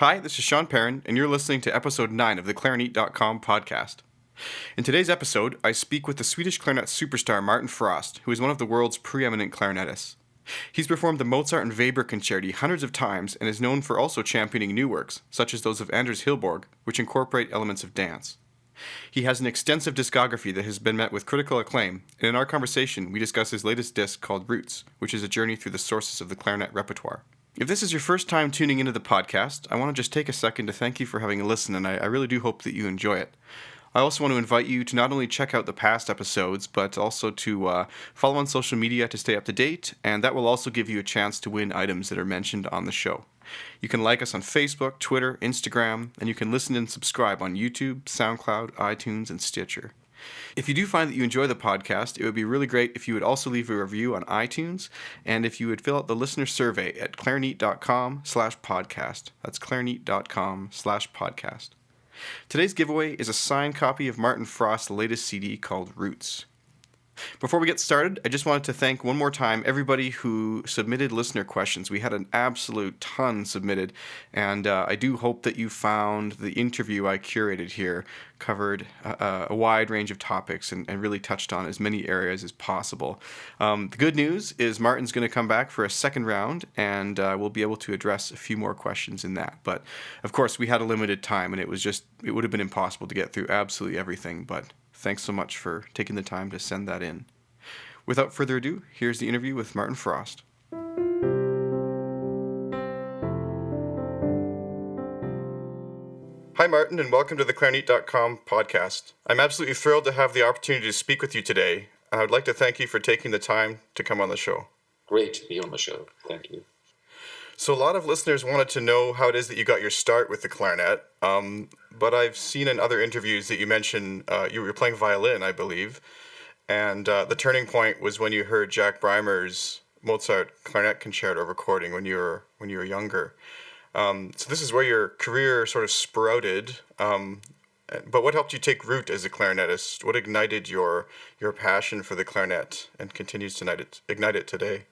Hi, this is Sean Perrin, and you're listening to episode 9 of the Clarinet.com podcast. In today's episode, I speak with the Swedish clarinet superstar Martin Fröst, who is one of the world's preeminent clarinetists. He's performed the Mozart and Weber concerti hundreds of times and is known for also championing new works, such as those of Anders Hillborg, which incorporate elements of dance. He has an extensive discography that has been met with critical acclaim, and in our conversation, we discuss his latest disc called Roots, which is a journey through the sources of the clarinet repertoire. If this is your first time tuning into the podcast, I want to just take a second to thank you for having a listen, and I really do hope that you enjoy it. I also want to invite you to not only check out the past episodes, but also to follow on social media to stay up to date, and that will also give you a chance to win items that are mentioned on the show. You can like us on Facebook, Twitter, Instagram, and you can listen and subscribe on YouTube, SoundCloud, iTunes, and Stitcher. If you do find that you enjoy the podcast, it would be really great if you would also leave a review on iTunes, and if you would fill out the listener survey at clarinet.com/podcast. That's clarinet.com/podcast. Today's giveaway is a signed copy of Martin Fröst's latest CD called Roots. Before we get started, I just wanted to thank one more time everybody who submitted listener questions. We had an absolute ton submitted, and I do hope that you found the interview I curated here covered a wide range of topics and really touched on as many areas as possible. The good news is Martin's going to come back for a second round, and we'll be able to address a few more questions in that. But, of course, we had a limited time, and it would have been impossible to get through absolutely everything, but thanks so much for taking the time to send that in. Without further ado, here's the interview with Martin Fröst. Hi, Martin, and welcome to the Clarinet.com podcast. I'm absolutely thrilled to have the opportunity to speak with you today. I would like to thank you for taking the time to come on the show. Great to be on the show. Thank you. So a lot of listeners wanted to know how it is that you got your start with the clarinet, but I've seen in other interviews that you mentioned you were playing violin, I believe, and the turning point was when you heard Jack Breimer's Mozart clarinet concerto recording when you were younger. So this is where your career sort of sprouted, but what helped you take root as a clarinetist? What ignited your passion for the clarinet and continues to ignite it today?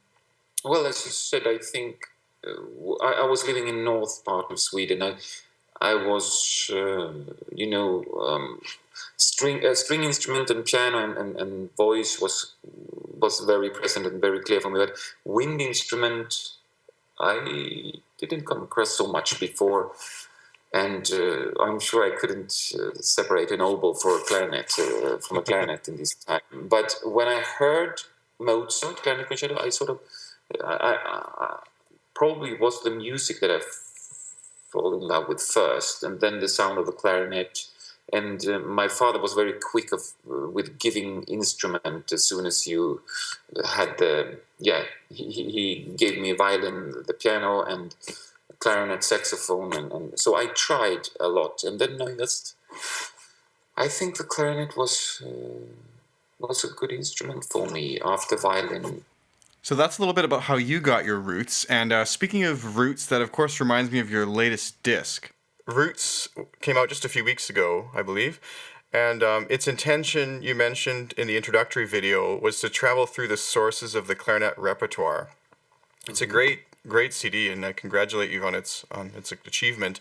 Well, as you said, I think I was living in north part of Sweden. I was, string instrument and piano and voice was very present and very clear for me. But wind instrument, I didn't come across so much before, and I'm sure I couldn't separate an oboe for a clarinet from a clarinet in this time. But when I heard Mozart clarinet concerto, I sort of I probably was the music that I fall in love with first, and then the sound of the clarinet. And my father was very quick with giving instrument as soon as you had he gave me a violin, the piano, and clarinet, saxophone, and so I tried a lot. And then I think the clarinet was a good instrument for me after violin. So that's a little bit about how you got your roots. And speaking of roots, that of course reminds me of your latest disc. Roots came out just a few weeks ago, I believe. And its intention, you mentioned in the introductory video, was to travel through the sources of the clarinet repertoire. It's a great CD, and I congratulate you on its achievement.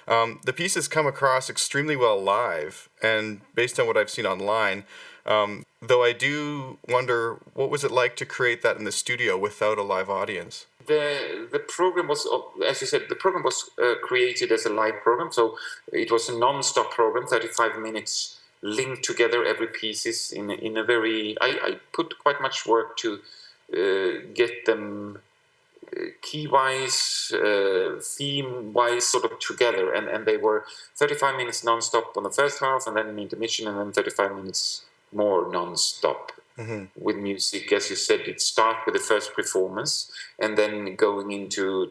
The pieces come across extremely well live, and based on what I've seen online, though I do wonder, what was it like to create that in the studio without a live audience? The program was, as you said, created as a live program, so it was a non-stop program, 35 minutes linked together, every pieces in a very. I put quite much work to get them key-wise, theme-wise, sort of together, and they were 35 minutes non-stop on the first half, and then an intermission, and then 35 minutes more non-stop with music. As you said, it started with the first performance, and then going into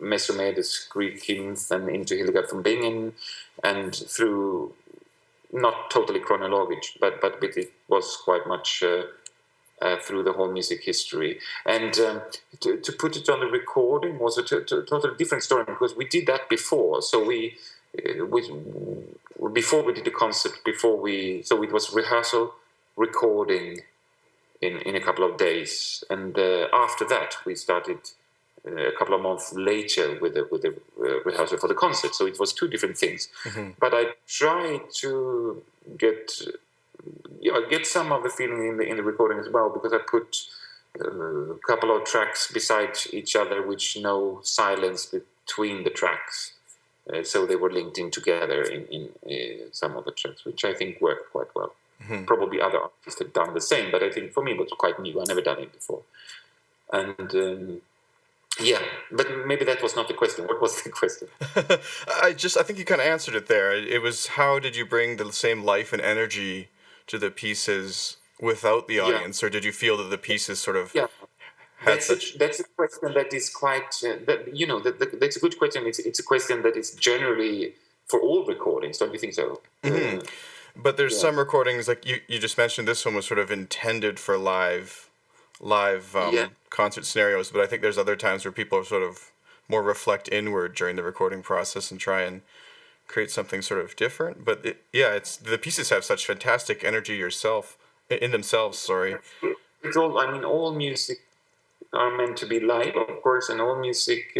Mesomedes, Greek hymns, and into Hildegard von Bingen, and through, not totally chronological, but it was quite much through the whole music history. And to put it on the recording was a totally different story, because we did that before. So before we did the concert, so it was rehearsal, recording in a couple of days, and after that we started a couple of months later with the rehearsal for the concert. So it was two different things. Mm-hmm. But I tried to get some of the feeling in the recording as well, because I put a couple of tracks beside each other, which no silence between the tracks. So they were linked in together in some of the tracks, which I think worked quite well. Mm-hmm. Probably other artists had done the same, but I think for me it was quite new. I never done it before. And but maybe that was not the question. What was the question? I think you kind of answered it there. It was, how did you bring the same life and energy to the pieces without the audience, or did you feel that the pieces sort of had such... That's a question that is quite that's a good question. It's a question that is generally for all recordings, don't you think so? Mm-hmm. But there's some recordings, like you just mentioned, this one was sort of intended for live concert scenarios, but I think there's other times where people sort of more reflect inward during the recording process and try and create something sort of different. But it's the pieces have such fantastic energy in themselves. Sorry. It's all. I mean, all music are meant to be live, of course, and all music.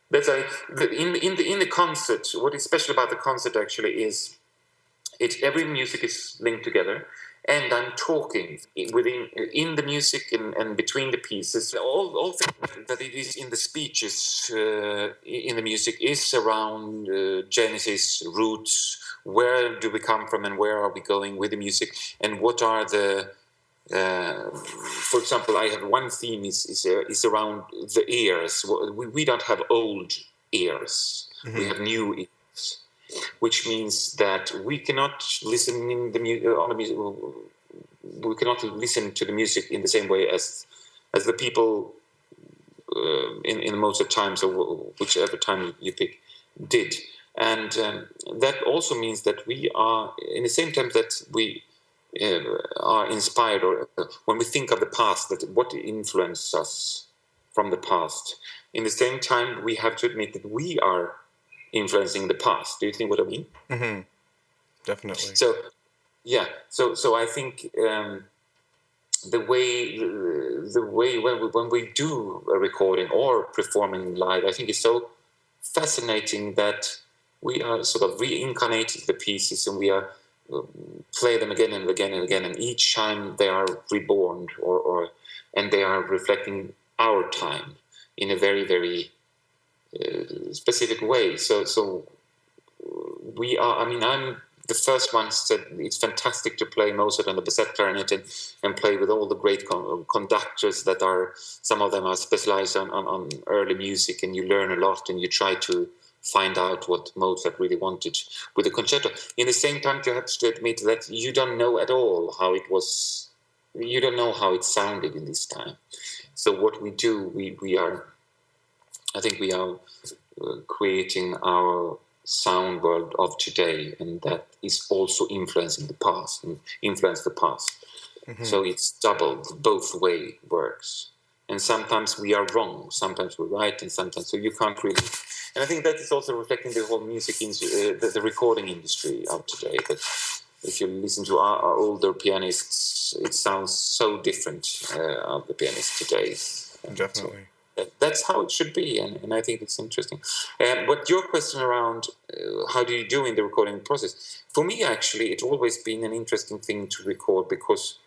That's in the concert. What is special about the concert actually is every music is linked together, and I'm talking in the music and between the pieces. All things that it is in the speeches in the music is around genesis, roots. Where do we come from, and where are we going with the music, and what are the for example, I have one theme is around the ears. We don't have old ears. Mm-hmm. We have new ears, which means that we cannot listen in the music. We cannot listen to the music in the same way as the people in most of the times, or whichever time you pick, did. And that also means that we are, in the same time that we are inspired, or when we think of the past, that what influences us from the past, in the same time we have to admit that we are influencing the past. Do you think what I mean? Mm-hmm. Definitely. So I think the way when we do a recording or performing live, I think it's so fascinating that we are sort of reincarnating the pieces, and we are play them again and again and again, and each time they are reborn, and they are reflecting our time in a very, very specific way. So we are. I mean, I'm the first one said it's fantastic to play Mozart on the Basset clarinet and play with all the great conductors that are. Some of them are specialized on early music, and you learn a lot, and you try to find out what Mozart really wanted with the concerto. In the same time, you have to admit that you don't know at all how it was. You don't know how it sounded in this time. So what we do, we are. I think we are creating our sound world of today, and that is also influencing the past and influence the past. Mm-hmm. So it's doubled, both way works. And sometimes we are wrong, sometimes we're right, and sometimes so you can't really. And I think that is also reflecting the whole music the recording industry of today. But if you listen to our older pianists, it sounds so different of the pianists today. Definitely. So that's how it should be, and I think it's interesting. But your question around how do you do in the recording process? For me, actually, it's always been an interesting thing to record, because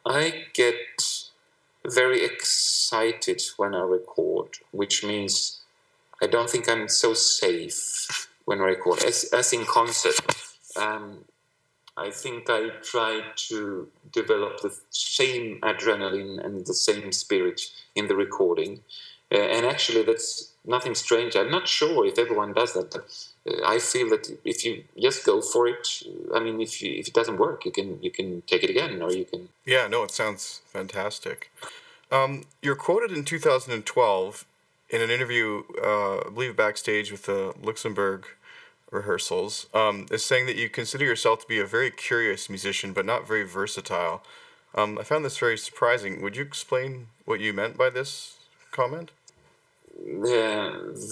I get very excited when I record, which means I don't think I'm so safe when I record. As in concert, I think I try to develop the same adrenaline and the same spirit in the recording. And actually, that's nothing strange. I'm not sure if everyone does that, but I feel that if you just go for it, I mean, if it doesn't work, you can take it again, or you can. Yeah, no, it sounds fantastic. You're quoted in 2012 in an interview, I believe backstage with the Luxembourg rehearsals, is saying that you consider yourself to be a very curious musician, but not very versatile. I found this very surprising. Would you explain what you meant by this comment?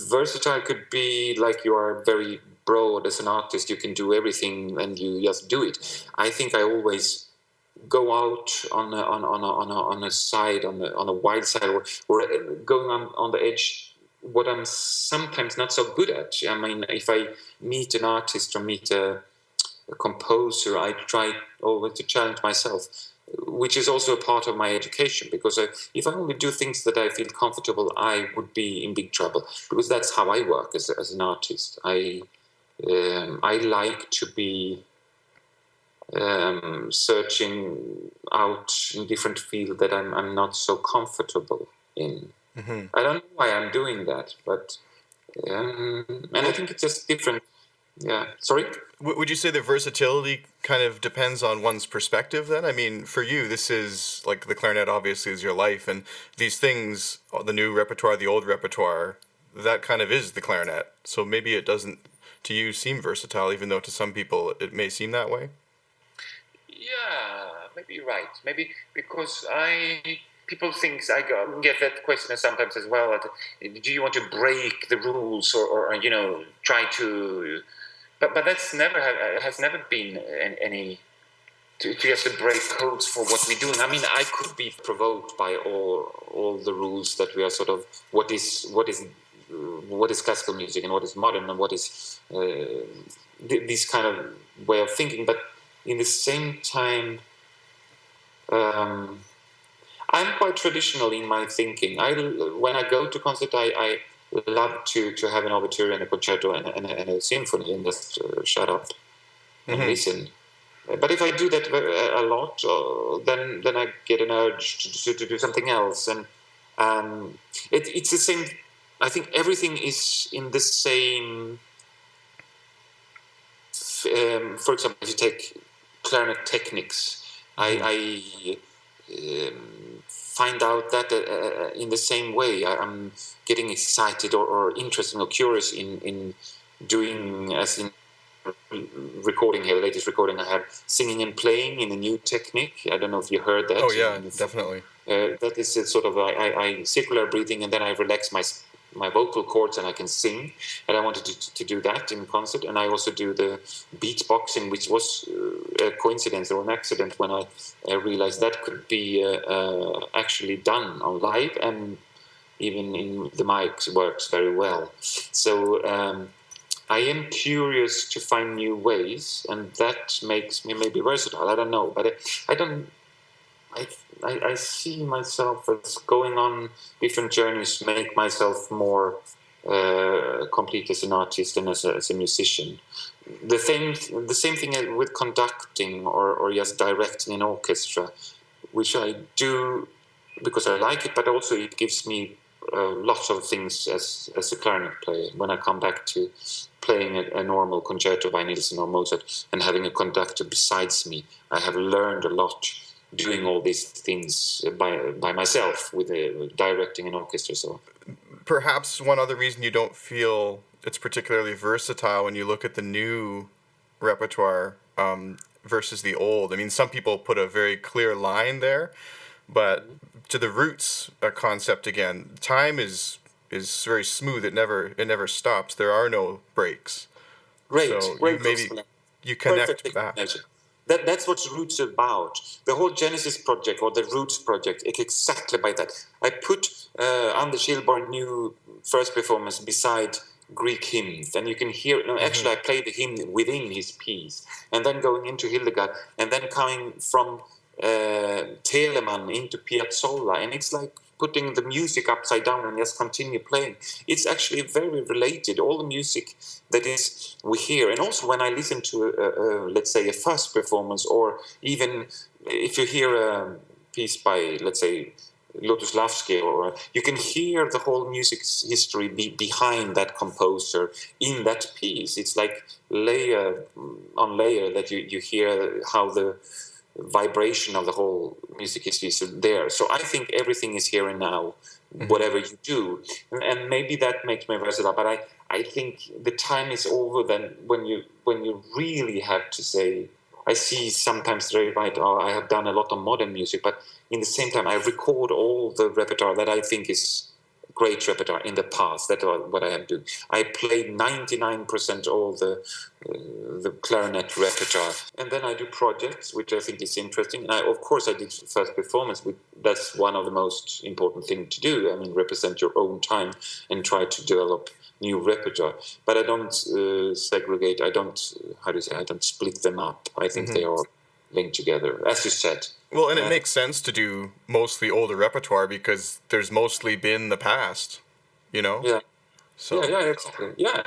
Versatile could be like you are very broad as an artist. You can do everything and you just do it. I think I always go out on a side, on a wild side, or going on the edge, what I'm sometimes not so good at. I mean, if I meet an artist or meet a composer, I try always to challenge myself, which is also a part of my education, because if I only do things that I feel comfortable, I would be in big trouble, because that's how I work as an artist. I like to be searching out in different fields that I'm not so comfortable in. Mm-hmm. I don't know why I'm doing that, but and I think it's just different. Yeah. Sorry? Would you say the versatility kind of depends on one's perspective then? I mean, for you, this is like the clarinet obviously is your life, and these things, the new repertoire, the old repertoire, that kind of is the clarinet. So maybe it doesn't, to you, seem versatile, even though to some people it may seem that way. Yeah, maybe you're right. Maybe because people think get that question sometimes as well. Do you want to break the rules or try to? But that's never has never been any to just break codes for what we're doing. I mean, I could be provoked by all the rules that we are sort of what is classical music and what is modern and what is this kind of way of thinking. But in the same time, I'm quite traditional in my thinking. When I go to concert, I love to have an overture and a concerto and a symphony and just shut up and listen. But if I do that a lot, then I get an urge to do something else. And it's the same. I think everything is in the same. For example, if you take clarinet techniques, I find out that in the same way I'm getting excited or interested or curious in doing, as in recording here, the latest recording I had, singing and playing in a new technique. I don't know if you heard that. Oh yeah, definitely. That is a sort of I circular breathing, and then I relax my vocal cords and I can sing. And I wanted to do that in concert. And I also do the beatboxing, which was a coincidence or an accident when I realized that could be actually done on live, and even in the mics works very well. So I am curious to find new ways, and that makes me maybe versatile. I don't know, but I don't. I see myself as going on different journeys, make myself more complete as an artist and as a musician. The same thing with conducting or just directing an orchestra, which I do because I like it, but also it gives me lots of things as a clarinet player. When I come back to playing a normal concerto by Nielsen or Mozart and having a conductor besides me, I have learned a lot doing all these things by myself with directing an orchestra. So perhaps one other reason you don't feel it's particularly versatile when you look at the new repertoire versus the old. I mean, some people put a very clear line there, but to the roots concept again, time is very smooth. It never stops. There are no breaks. Great, so great. You connect Perfect back. That's what Roots is about. The whole Genesis project or the Roots project is exactly by that. I put Anders Hilborn new first performance beside Greek hymns, and you can hear. No, actually, I played the hymn within his piece, and then going into Hildegard, and then coming from Telemann into Piazzolla, and it's like putting the music upside down and just continue playing. It's actually very related. All the music that is we hear, and also when I listen to let's say a first performance, or even if you hear a piece by, let's say, Lutoslavsky, or you can hear the whole music history behind that composer in that piece. It's like layer on layer that you hear how the vibration of the whole music history is there. So I think everything is here and now, whatever you do, and maybe that makes me versatile. But I think the time is over then when you really have to say. I see sometimes they write, "Oh, I have done a lot of modern music," but in the same time, I record all the repertoire that I think is great repertoire in the past. That's what I am doing. I played 99% all the clarinet repertoire, and then I do projects, which I think is interesting. And of course, I did first performance. That's one of the most important things to do. I mean, represent your own time and try to develop new repertoire. But I don't segregate. I don't, how do you say? I don't split them up. I think they are linked together, as you said. Well, and it makes sense to do mostly older repertoire because there's mostly been the past, you know? Yeah. So. Yeah, exactly. Yeah.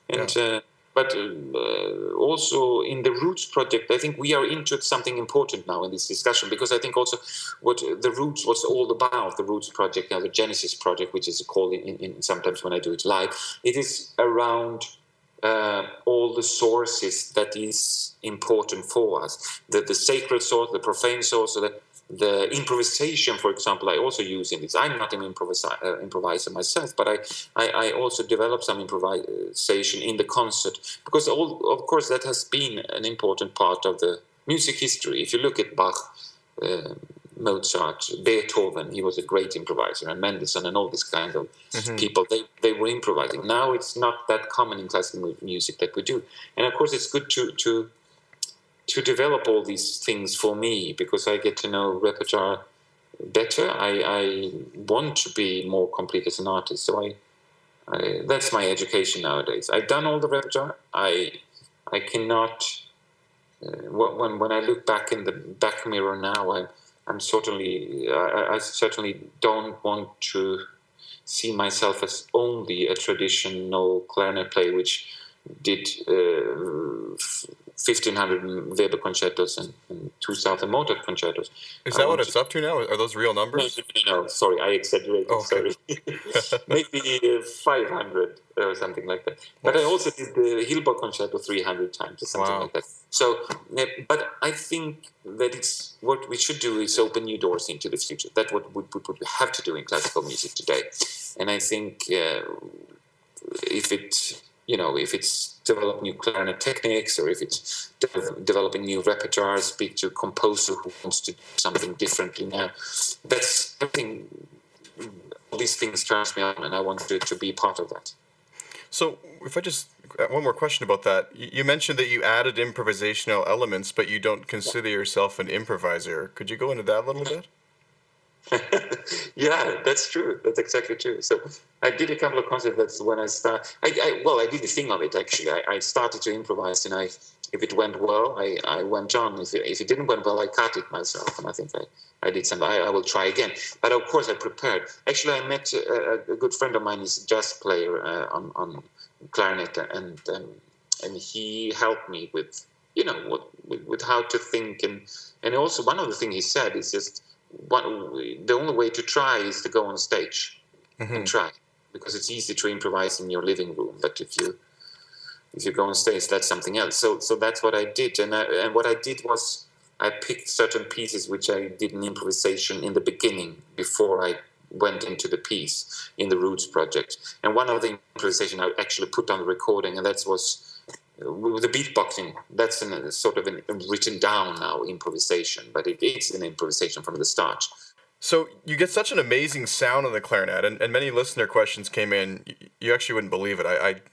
And but also in the Roots project, I think we are into something important now in this discussion, because I think also what the Roots was all about, the Roots project, the Genesis project, which is called in sometimes when I do it live, it is around all the sources that is important for us, the sacred source, the profane source, the improvisation, for example, I also use in this. I'm not an improviser myself, but I also develop some improvisation in the concert, because of course that has been an important part of the music history. If you look at Bach, Mozart, Beethoven, he was a great improviser, and Mendelssohn and all these kind of people, they were improvising. Now it's not that common in classical music that we do. And of course it's good to develop all these things for me, because I get to know repertoire better. I want to be more complete as an artist. So I that's my education nowadays. I've done all the repertoire. I cannot, when I look back in the back mirror now, I certainly don't want to see myself as only a traditional clarinet player, which did 1,500 Weber concertos and 2,000 Mozart concertos. Is that what it's up to now? Are those real numbers? No, sorry, I exaggerated. Oh, okay. Sorry. Maybe 500 or something like that. But I also did the Hilbert concerto 300 times or something like that. So, but I think that it's what we should do is open new doors into the future. That's what we have to do in classical music today. And I think if it's develop new clarinet techniques, or if it's developing new repertoire, speak to a composer who wants to do something differently now. That's everything. All these things turns me on, and I want to be part of that. So, if I just one more question about that, you mentioned that you added improvisational elements, but you don't consider yourself an improviser. Could you go into that a little bit? Yeah, that's true. That's exactly true. So I did a couple of concerts. That's when I started. I did a thing of it actually. I started to improvise, and if it went well, I went on. If it didn't went well, I cut it myself, and I think I did some. I will try again. But of course, I prepared. Actually, I met a good friend of mine. He's a jazz player on clarinet, and he helped me with with how to think, and also one of the things he said is just. The only way to try is to go on stage and try, because it's easy to improvise in your living room, but if you go on stage, that's something else. So that's what I did, and what I did was I picked certain pieces which I did an improvisation in the beginning before I went into the piece in the Roots project, and one of the improvisation I actually put on the recording, and that was. With the beatboxing, that's sort of a written down now improvisation, but it's an improvisation from the start. So you get such an amazing sound on the clarinet, and many listener questions came in. You actually wouldn't believe it.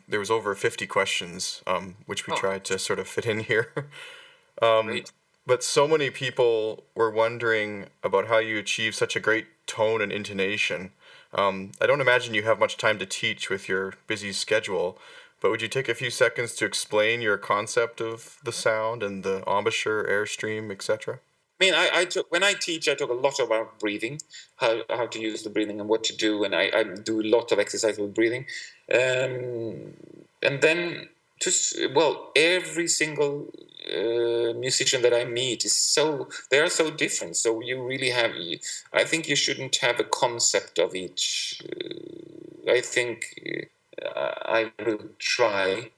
There was over 50 questions, which we tried to sort of fit in here. But so many people were wondering about how you achieve such a great tone and intonation. I don't imagine you have much time to teach with your busy schedule. But would you take a few seconds to explain your concept of the sound and the embouchure, airstream, etc.? I mean, when I teach, I talk a lot about breathing, how to use the breathing and what to do, and I do a lot of exercise with breathing. And then every single musician that I meet they are so different. So you really I think you shouldn't have a concept of each. I think I will try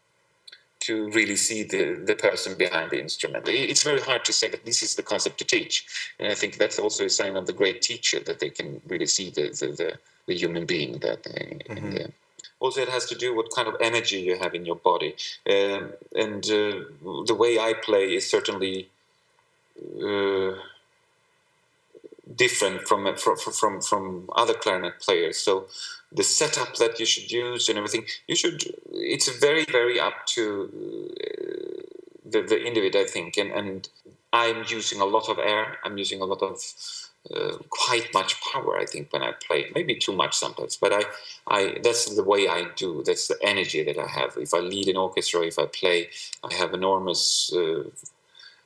to really see the person behind the instrument. It's very hard to say that this is the concept to teach. And I think that's also a sign of the great teacher, that they can really see the human being. Also, it has to do what kind of energy you have in your body. And the way I play is certainly different from other clarinet players. So the setup that you should use and everything, it's very, very up to the individual, I think. And I'm using a lot of air. I'm using a lot of quite much power, I think, when I play. Maybe too much sometimes, but I that's the way I do. That's the energy that I have. If I lead an orchestra, if I play, I have enormous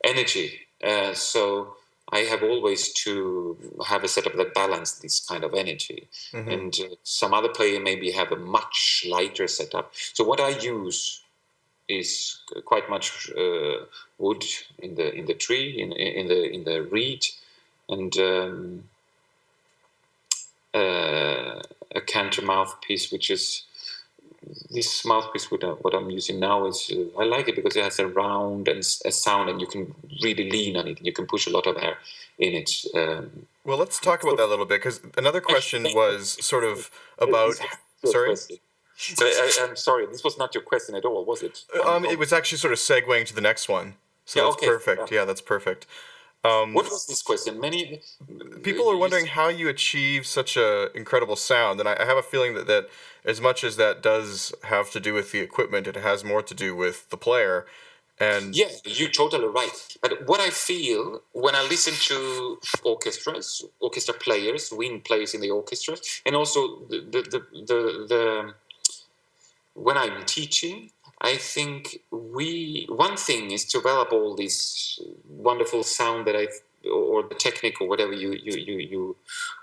energy. So I have always to have a setup that balances this kind of energy. Mm-hmm. And some other player maybe have a much lighter setup. So what I use is quite much wood in the tree, in the reed, and a canter mouthpiece, which is this mouthpiece. What I'm using now is I like it because it has a round and a sound, and you can really lean on it. You can push a lot of air in it. Well, let's talk about that a little bit, because another question was sort of about. Sorry. So I'm sorry, this was not your question at all, was it? It was actually sort of segueing to the next one. So yeah, that's okay. Perfect. Yeah, that's perfect. What was this question? Many people are wondering how you achieve such an incredible sound, and I have a feeling that as much as that does have to do with the equipment, it has more to do with the player. And yeah, you're totally right. But what I feel when I listen to orchestra players, wind players in the orchestra, and also the when I'm teaching, I think one thing is to develop all this wonderful sound that or the technique or whatever you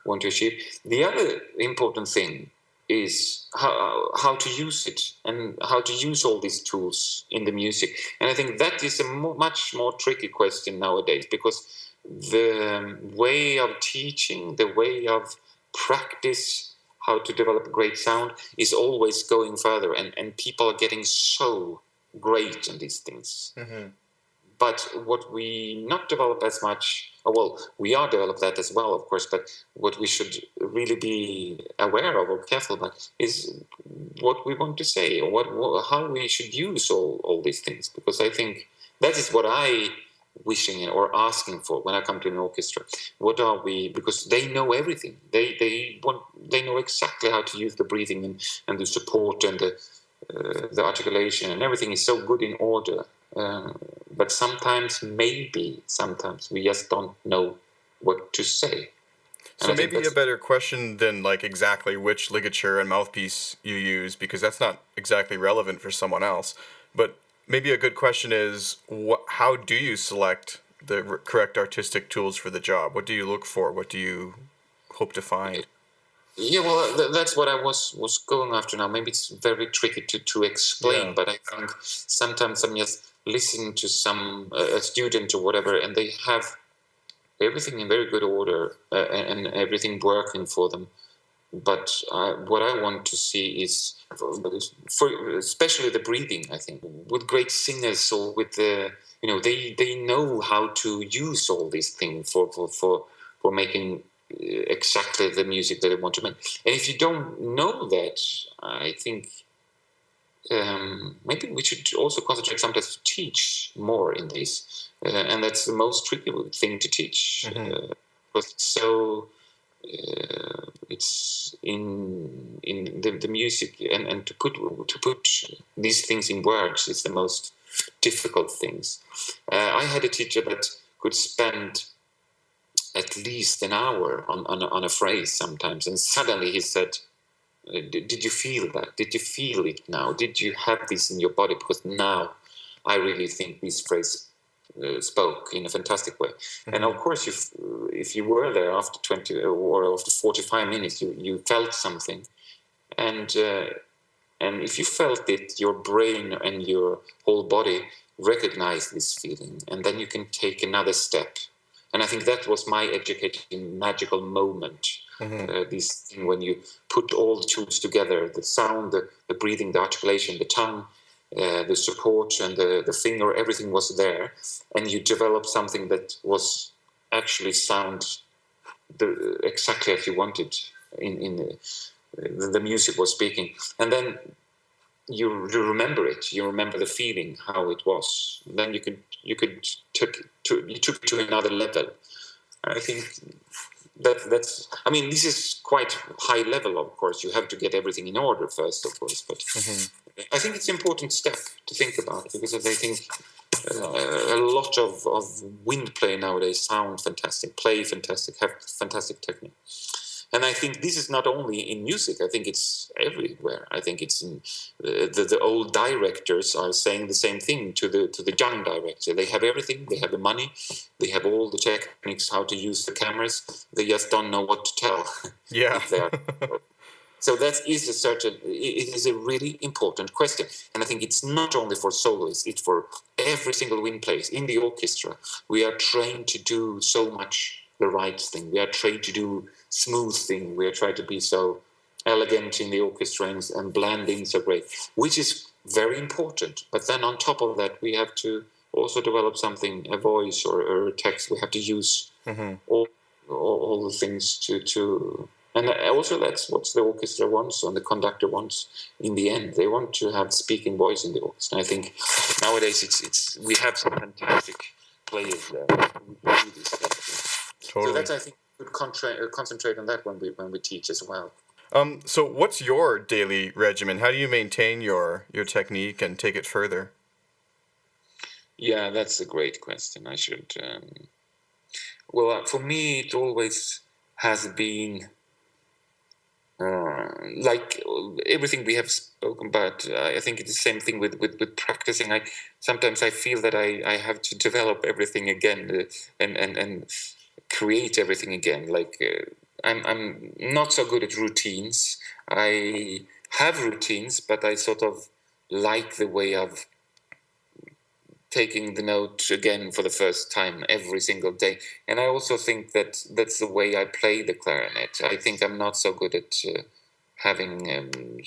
want to achieve. The other important thing is how to use it and how to use all these tools in the music. And I think that is a much more tricky question nowadays, because the way of teaching, the way of practice, how to develop great sound is always going further, and people are getting so great in these things. Mm-hmm. But what we not develop as much, well, we are developed that as well, of course, but what we should really be aware of or careful about is what we want to say, or how we should use all these things, because I think that is what I wishing or asking for when I come to an orchestra. What are we? Because they know everything. They know exactly how to use the breathing and the support and the articulation, and everything is so good in order. But sometimes we just don't know what to say. So maybe a better question than like exactly which ligature and mouthpiece you use, because that's not exactly relevant for someone else. But maybe a good question is, how do you select the correct artistic tools for the job? What do you look for? What do you hope to find? Yeah, well, that's what I was going after now. Maybe it's very tricky to explain, but I think sometimes I'm just listening to a student or whatever, and they have everything in very good order and everything working for them. But what I want to see is, especially the breathing, I think, with great singers or with they know how to use all these things for making exactly the music that they want to make. And if you don't know that, I think maybe we should also concentrate sometimes to teach more in this. And that's the most tricky thing to teach. Mm-hmm. So it's in the music, and to put these things in words is the most difficult things. I had a teacher that could spend at least an hour on a phrase sometimes, and suddenly he said, did you feel that? Did you feel it now? Did you have this in your body? Because now I really think this phrase spoke in a fantastic way. Mm-hmm. And of course, if you were there after 20 or after 45 minutes, you felt something. And if you felt it, your brain and your whole body recognized this feeling. And then you can take another step. And I think that was my educating magical moment. Mm-hmm. This thing when you put all the tools together, the sound, the breathing, the articulation, the tongue, the support and the finger, everything was there. And you developed something that was actually sound exactly as you wanted in the music was speaking. And then you remember it. You remember the feeling, how it was. Then you took it to another level. I think that's. I mean, this is quite high level, of course. You have to get everything in order first, of course. But I think it's an important step to think about, because I think a lot of wind play nowadays sound fantastic, play fantastic, have fantastic technique. And I think this is not only in music. I think it's everywhere. I think it's in the old directors are saying the same thing to the young director. They have everything. They have the money. They have all the techniques, how to use the cameras. They just don't know what to tell. Yeah. If they are. So that is it is a really important question. And I think it's not only for soloists, it's for every single wind player in the orchestra. We are trained to do so much the right thing. We are trained to do smooth thing. We are trying to be so elegant in the orchestra and blending so great, which is very important. But then on top of that, we have to also develop something, a voice or a text. We have to use all the things to and also that's what the orchestra wants and the conductor wants in the end. They want to have speaking voice in the orchestra. And I think nowadays it's we have some fantastic players there who do this kind of thing. Totally. So that's, I think, we could concentrate on that when we teach as well. So what's your daily regimen? How do you maintain your technique and take it further? Yeah, that's a great question. I should. Well, for me, it always has been like everything we have spoken about. I think it's the same thing with practicing. Sometimes I feel that I have to develop everything again and create everything again. Like I'm not so good at routines. I have routines, but I sort of like the way of taking the note again for the first time every single day. And I also think that that's the way I play the clarinet. I think I'm not so good at having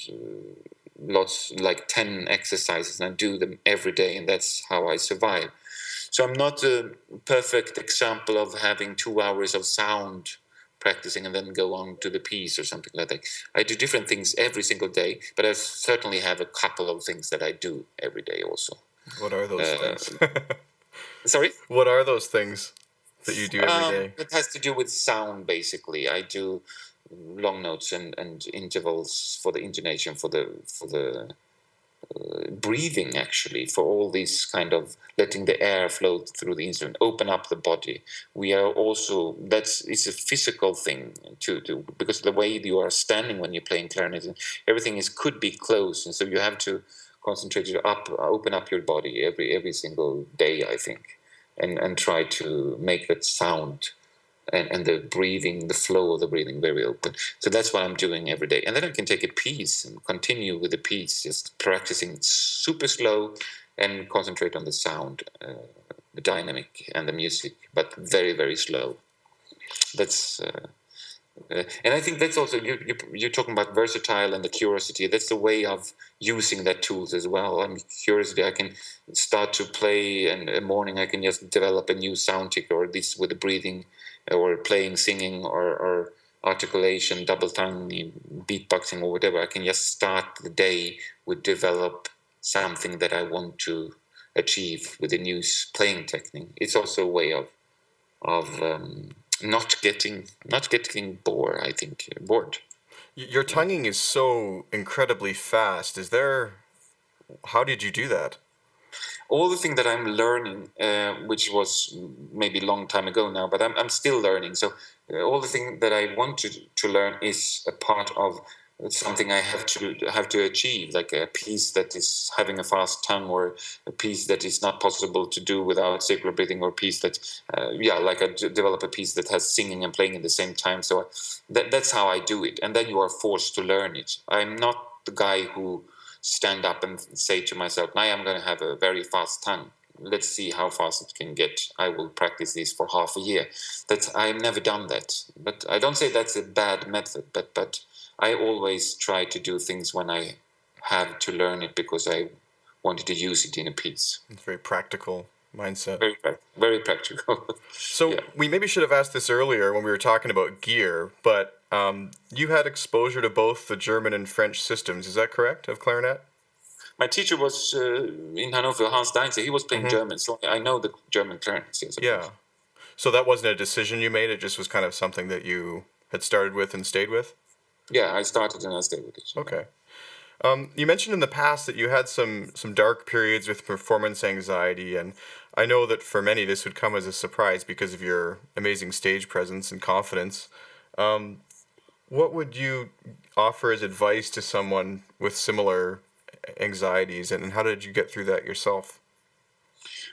lots, like 10 exercises, and I do them every day, and that's how I survive. So I'm not a perfect example of having 2 hours of sound practicing and then go on to the piece or something like that. I do different things every single day, but I certainly have a couple of things that I do every day also. What are those things? Sorry? What are those things that you do every day? It has to do with sound, basically. I do long notes and intervals for the intonation, for the breathing, actually, for all these kind of letting the air flow through the instrument, open up the body. We are also, it's a physical thing to do, because the way you are standing when you're playing clarinet, everything could be closed, and so you have to concentrate you open up your body every single day, I think, and try to make that sound and the breathing, the flow of the breathing very open. So that's what I'm doing every day. And then I can take a piece and continue with the piece, just practicing super slow and concentrate on the sound, the dynamic and the music, but very, very slow. That's... and I think that's also, you're talking about versatile and the curiosity. That's the way of using that tools as well. I'm curiosity. I can start to play, and in the morning I can just develop a new sound tick, or this with the breathing, or playing, singing, or articulation, double tongue, beatboxing, or whatever. I can just start the day with develop something that I want to achieve with a new playing technique. It's also a way of not getting bored. I think bored. Your tonguing is so incredibly fast. How did you do that? All the thing that I'm learning, which was maybe a long time ago now, but I'm still learning. So all the thing that I want to learn is a part of something I have to achieve, like a piece that is having a fast tongue, or a piece that is not possible to do without circular breathing, or a piece that, like I develop a piece that has singing and playing at the same time. So that's how I do it, and then you are forced to learn it. I'm not the guy who stand up and say to myself, now I'm going to have a very fast tongue. Let's see how fast it can get. I will practice this for half a year. I've never done that. But I don't say that's a bad method, but I always try to do things when I have to learn it because I wanted to use it in a piece. It's a very practical mindset. Very practical. So yeah. We maybe should have asked this earlier when we were talking about gear, but you had exposure to both the German and French systems, is that correct, of clarinet? My teacher was in Hanover, Hans Deinze. He was playing German, so I know the German clarinets. Yes, yeah. So that wasn't a decision you made. It just was kind of something that you had started with and stayed with. Yeah, I started and I stayed with it. Okay. You mentioned in the past that you had some dark periods with performance anxiety, and I know that for many this would come as a surprise because of your amazing stage presence and confidence. Um, what would you offer as advice to someone with similar anxieties, and how did you get through that yourself?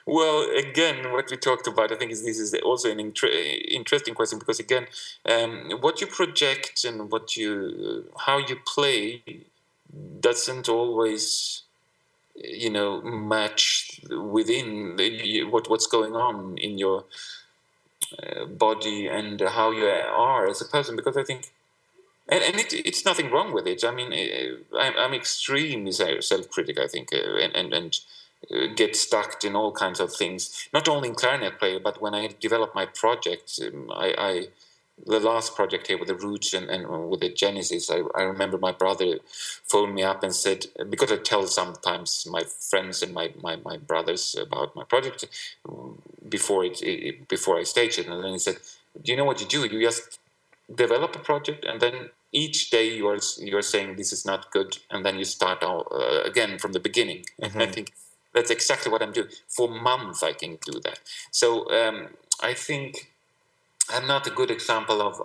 Well, again, what we talked about, I think this is also an interesting question because again, what you project and what you how you play doesn't always match within what's going on in your body and how you are as a person, because I think it's nothing wrong with it. I mean, I'm extremely self-critic, I think, and get stuck in all kinds of things. Not only in clarinet player, but when I developed my project, I the last project here with the Roots and with the Genesis, I remember my brother phoned me up and said, because I tell sometimes my friends and my brothers about my project before I stage it, and then he said, "Do you know what you do? You just develop a project, and then each day you're saying this is not good, and then you start out again from the beginning." And I think that's exactly what I'm doing. For months I can do that. So I think I'm not a good example of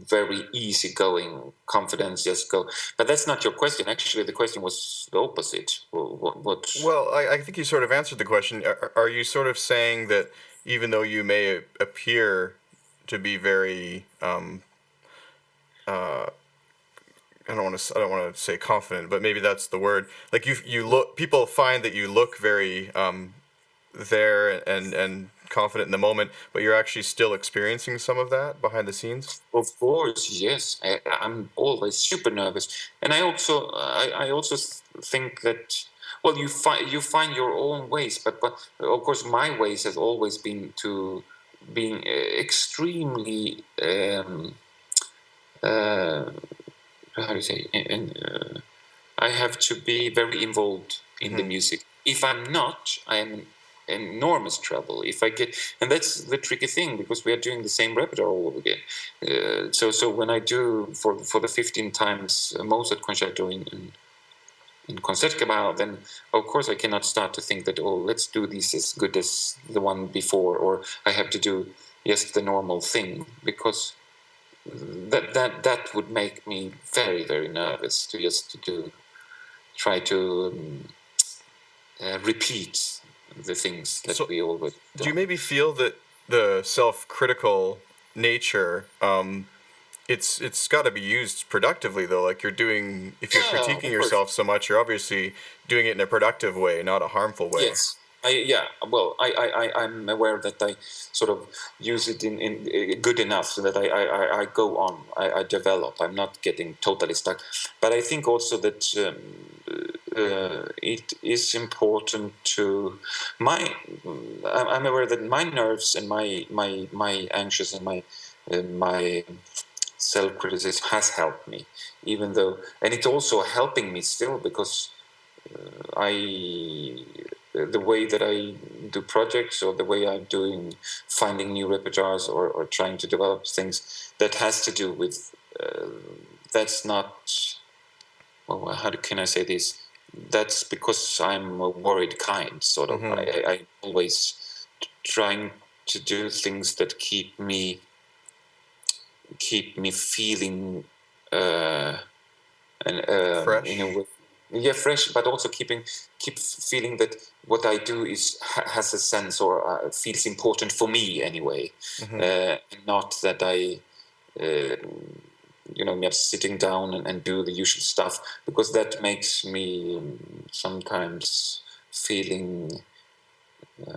very easygoing confidence, just go. But that's not your question. Actually, the question was the opposite. What? Well, I think you sort of answered the question. Are you sort of saying that even though you may appear to be very I don't want to say confident, but maybe that's the word. Like you look, people find that you look very there and confident in the moment, but you're actually still experiencing some of that behind the scenes. Of course, yes. I'm always super nervous, and I also think that, well, you find your own ways, but of course my ways has always been to being extremely uh, how do you say, and I have to be very involved in the Mm-hmm. music. If I'm not, I am in enormous trouble. If I get, and that's the tricky thing because we are doing the same repertoire all over again. So when I do for the 15 times Mozart concerto in Concertgebouw, then of course I cannot start to think that, oh, let's do this as good as the one before, or I have to do just the normal thing, because that would make me very, very nervous to just to try to repeat the things that So, we always do you done. maybe feel that the self-critical nature, it's got to be used productively though? Like if you're Yeah, critiquing of course. yourself so much, you're obviously doing it in a productive way, not a harmful way. Yes. Yeah. Well, I'm aware that I sort of use it in good enough so that I go on. I develop. I'm not getting totally stuck. But I think also that it is important to my. I'm aware that my nerves and my anxious and my self criticism has helped me, even though, and it's also helping me still because I the way that I do projects or the way I'm doing finding new repertoires or trying to develop things that has to do with that's not, well, can I say this, that's because I'm a worried kind sort of. Mm-hmm. I always trying to do things that keep me feeling and in a Fresh. way, yeah, fresh, but also keep feeling that what I do is has a sense or feels important for me anyway, Mm-hmm. not that I uh, just sitting down and do the usual stuff, because that makes me sometimes feeling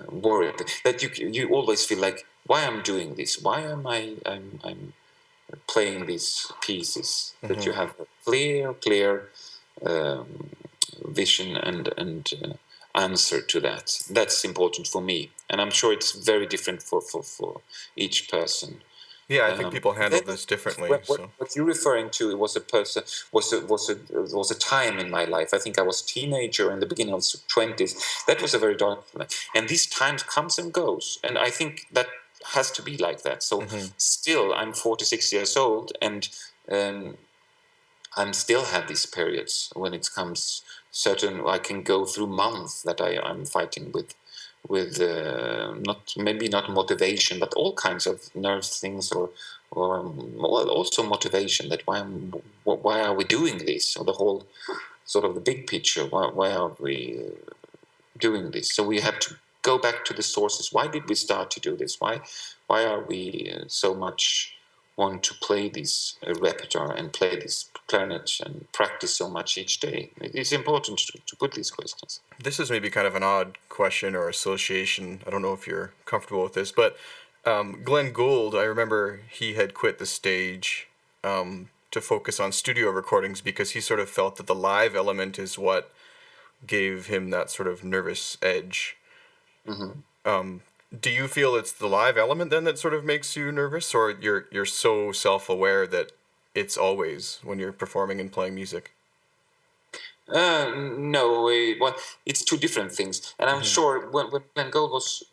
worried that you always feel like, why I'm doing this, why am I'm playing these pieces, that Mm-hmm. you have a clear um, vision and answer to that. That's important for me, and I'm sure it's very different for each person. Yeah, I think people handle this differently. So What you're referring to was a person was a time in my life. I think I was a teenager in the beginning of the 20s. That was a very dark time, and these times comes and goes, and I think that has to be like that. So still, I'm 46 years old, and um, I'm still have these periods when it comes certain. I can go through months that I'm fighting with not maybe not motivation, but all kinds of nerves things, or well, also motivation. That why are we doing this? Or the whole sort of the big picture. Why are we doing this? So we have to go back to the sources. Why did we start to do this? Why are we so much want to play this repertoire and play this clarinet and practice so much each day? It's important to put these questions. this is maybe kind of an odd question or association. I don't know if you're comfortable with this, but Glenn Gould, I remember he had quit the stage to focus on studio recordings because he sort of felt that the live element is what gave him that sort of nervous edge. Do you feel it's the live element then that sort of makes you nervous, or you're so self-aware that it's always when you're performing and playing music? No, well, it's two different things, and I'm sure when Glenn Gould was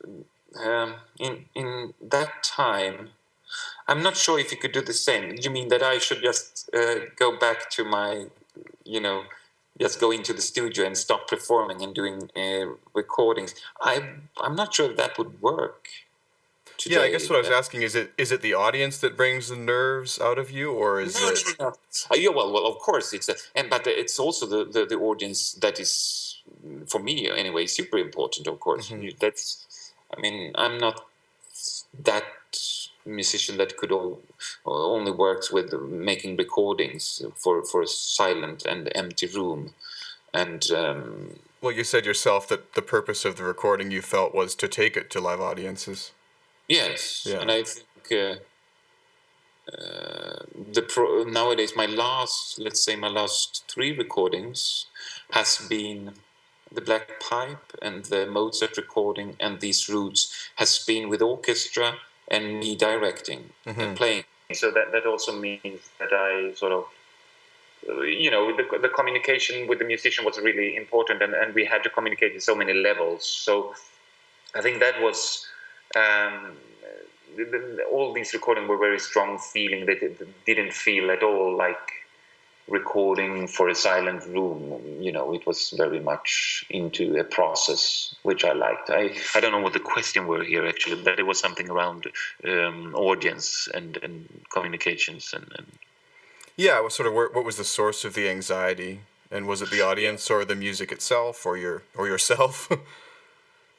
in that time, I'm not sure if he could do the same. You mean that I should just go back to my, you know, just go into the studio and stop performing and doing recordings? I'm not sure if that would work today. Yeah, I guess what I was asking is it the audience that brings the nerves out of you, or is No, it? no, no. Yeah, well, of course it's but it's also the audience that is, for me anyway, super important. Of course, that's. I mean, I'm not that musician that could only works with making recordings for a silent and empty room, and Well, you said yourself that the purpose of the recording you felt was to take it to live audiences. yes, Yeah. and I think. Nowadays my last three recordings has been the Black Pipe and the Mozart recording, and these roots has been with orchestra and me directing and playing. So that also means that I sort of the communication with the musician was really important, and we had to communicate in so many levels. So I think that was all these recordings were very strong feeling that it didn't feel at all like recording for a silent room. It was very much into a process, which I liked. I don't know what the question were here actually, but it was something around audience and communications and Yeah, it was sort of what was the source of the anxiety, and was it the audience or the music itself or yourself?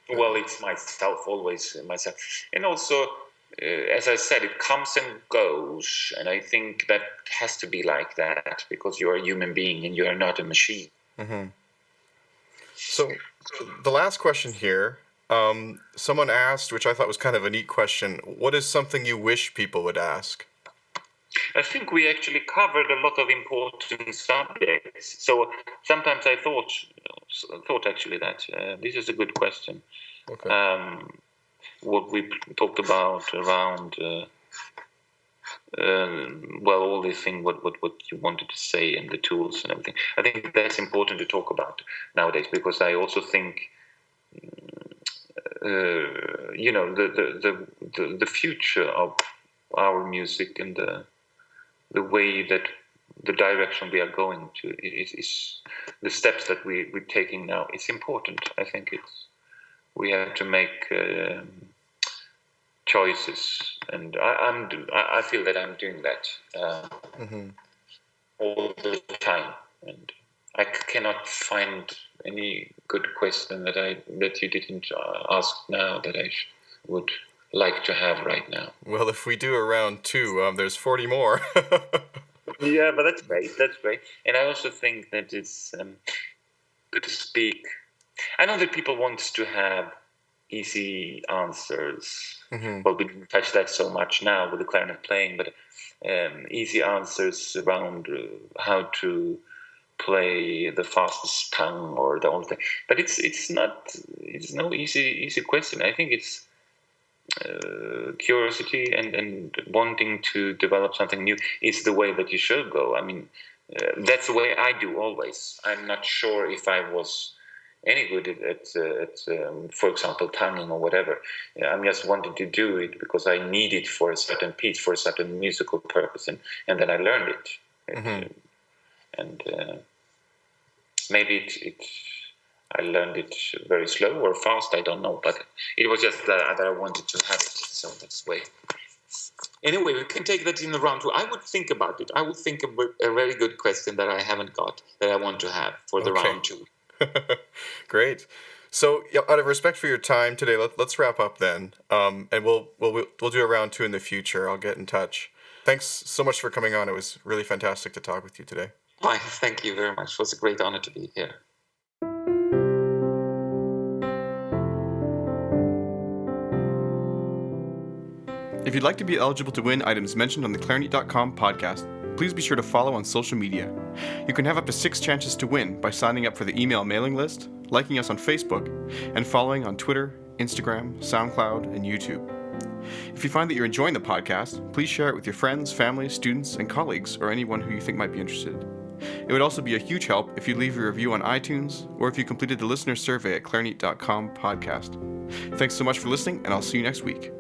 well, it's myself, always myself, and also as I said, it comes and goes, and I think that has to be like that because you're a human being and you are not a machine. So, the last question here, someone asked, which I thought was kind of a neat question, what is something you wish people would ask? I think we actually covered a lot of important subjects. So sometimes I thought actually that this is a good question. Okay. What we talked about around all these things, what you wanted to say, and the tools and everything. I think that's important to talk about nowadays because I also think the future of our music and the way that the direction we are going to is the steps that we're taking now. It's important. I think we have to make choices, and I feel that I'm doing that all the time, and I cannot find any good question that you didn't ask now that I would like to have right now. Well, if we do a round two, there's 40 more. Yeah, but that's great. That's great, and I also think that it's good to speak. I know that people want to have easy answers. Well, we didn't touch that so much now with the clarinet playing, but easy answers around how to play the fastest tongue or the whole thing. But it's no easy question. I think curiosity and wanting to develop something new is the way that you should go. I mean, that's the way I do always. I'm not sure if I was any good at for example, tonguing or whatever. I'm just wanting to do it because I need it for a certain piece, for a certain musical purpose, and then I learned it. Mm-hmm. And maybe I learned it very slow or fast, I don't know, but it was just that I wanted to have it, so that's the way. Anyway, we can take that in the round two. I would think about it. I would think of a very good question that I haven't got that I want to have for the round two. Great. So, out of respect for your time today, let's wrap up then. And we'll do a round two in the future. I'll get in touch. Thanks so much for coming on. It was really fantastic to talk with you today. Fine. Thank you very much. It was a great honor to be here. If you'd like to be eligible to win items mentioned on the Clarinet.com podcast, please be sure to follow on social media. You can have up to 6 chances to win by signing up for the email mailing list, liking us on Facebook, and following on Twitter, Instagram, SoundCloud, and YouTube. If you find that you're enjoying the podcast, please share it with your friends, family, students, and colleagues, or anyone who you think might be interested. It would also be a huge help if you leave a review on iTunes, or if you completed the listener survey at Clarinet.com podcast. Thanks so much for listening, and I'll see you next week.